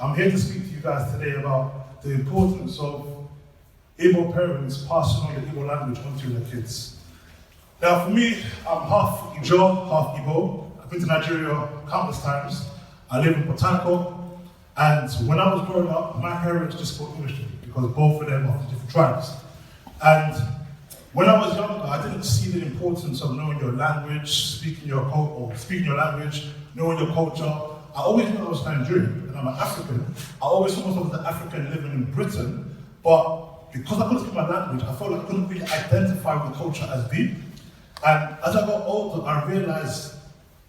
I'm here to speak to you guys today about the importance of Igbo parents passing on the Igbo language onto their kids. Now for me, I'm half Ijaw, half Igbo. I've been to Nigeria countless times. I live in Botanical, and when I was growing up, my parents just spoke English to me because both of them are from different tribes. And when I was younger, I didn't see the importance of knowing your language, speaking your language, knowing your culture. I always knew I was Nigerian and I'm an African. I always saw myself as an African living in Britain, but because I couldn't speak my language, I felt like I couldn't really identify with the culture as deep. And as I got older, I realized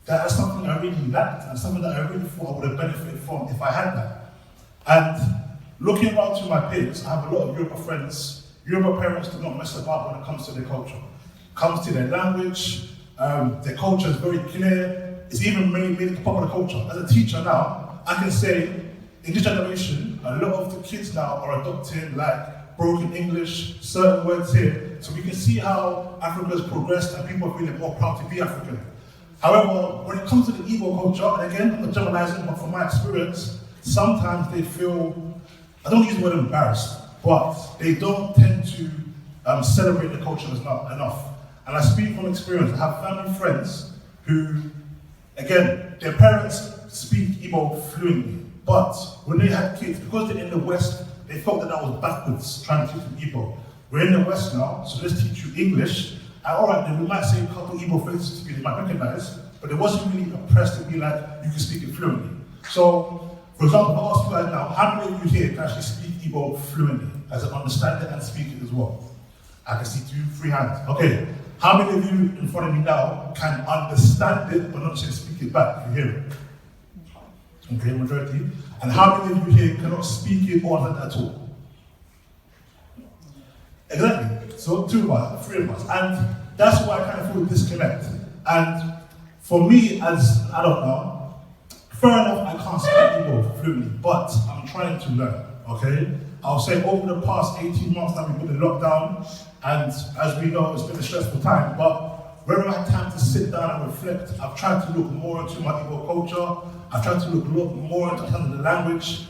that that's something I really lacked and something that I really thought I would have benefited from if I had that. And looking around to my peers, I have a lot of Yoruba friends. Yoruba parents do not mess about when it comes to their culture. It comes to their language, their culture is very clear. It's even made it part of the culture. As a teacher now, I can say, in this generation, a lot of the kids now are adopting like broken English, certain words here. So we can see how Africa has progressed and people are feeling more proud to be African. However, when it comes to the Igbo culture, and again, I'm not generalizing, but from my experience, sometimes they feel, I don't use the word embarrassed, but they don't tend to celebrate the culture enough. And I speak from experience. I have family friends who, again, their parents speak Igbo fluently, but when they had kids, because they're in the West, they felt that was backwards, trying to teach them Igbo. We're in the West now, so let's teach you English. And all right, then we might say a couple Igbo phrases to you they might recognize, but it wasn't really impressed to be like, you can speak it fluently. So, for example, if I ask you guys now, how many of you here can actually speak Igbo fluently, as an understand it and speak it as well? I can see 2-3 hands. Okay, how many of you in front of me now can understand it, but not just speak it back, you hear it? Okay, majority. And how many of you here cannot speak it or understand it at all? Exactly. So 2 of us, 3 of us. And that's why I kind of feel a disconnect. And for me as an adult now, fair enough, I can't speak Igbo fluently, but I'm trying to learn, okay? I'll say over the past 18 months that we've been in lockdown, and as we know, it's been a stressful time, but whenever I had time to sit down and reflect, I've tried to look more into my Igbo culture, I've tried to look more into the language.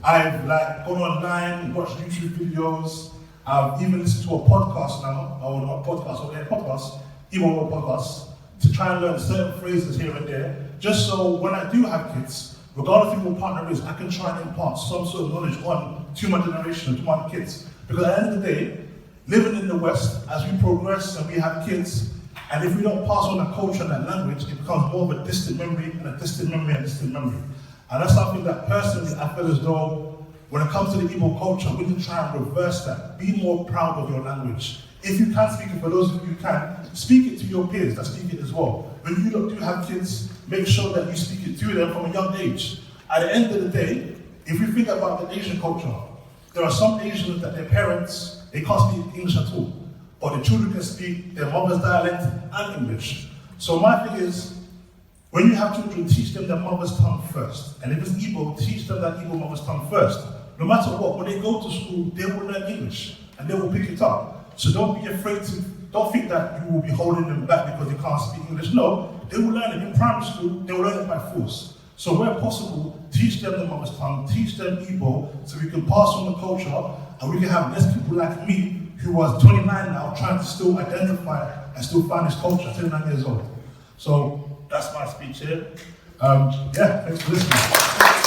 I've like gone online, watched YouTube videos, I've even listened to a podcast now, or not a podcast, or a podcast, Igbo podcast, to try and learn certain phrases here and there, just so when I do have kids, regardless of who my partner is, I can try and impart some sort of knowledge on to my generation, to my kids. Because at the end of the day, living in the West, as we progress and we have kids, and if we don't pass on that culture and that language, it becomes more of a distant memory and a distant memory and a distant memory. And that's something that personally I feel as though when it comes to the Igbo culture, we need to try and reverse that. Be more proud of your language. If you can speak it, for those of you who can, speak it to your peers that speak it as well. When you do have kids, make sure that you speak it to them from a young age. At the end of the day, if you think about the Asian culture, there are some Asians that their parents, they can't speak English at all, but the children can speak their mother's dialect and English. So my thing is, when you have children, teach them their mother's tongue first. And if it's Igbo, teach them that Igbo mother's tongue first. No matter what, when they go to school, they will learn English and they will pick it up. So don't be afraid don't think that you will be holding them back because they can't speak English. No, they will learn it in primary school, they will learn it by force. So where possible, teach them the mother's tongue, teach them Igbo, so we can pass on the culture and we can have less people like me, who was 29 now, trying to still identify and still find his culture at 29 years old. So that's my speech here. Yeah, thanks for listening.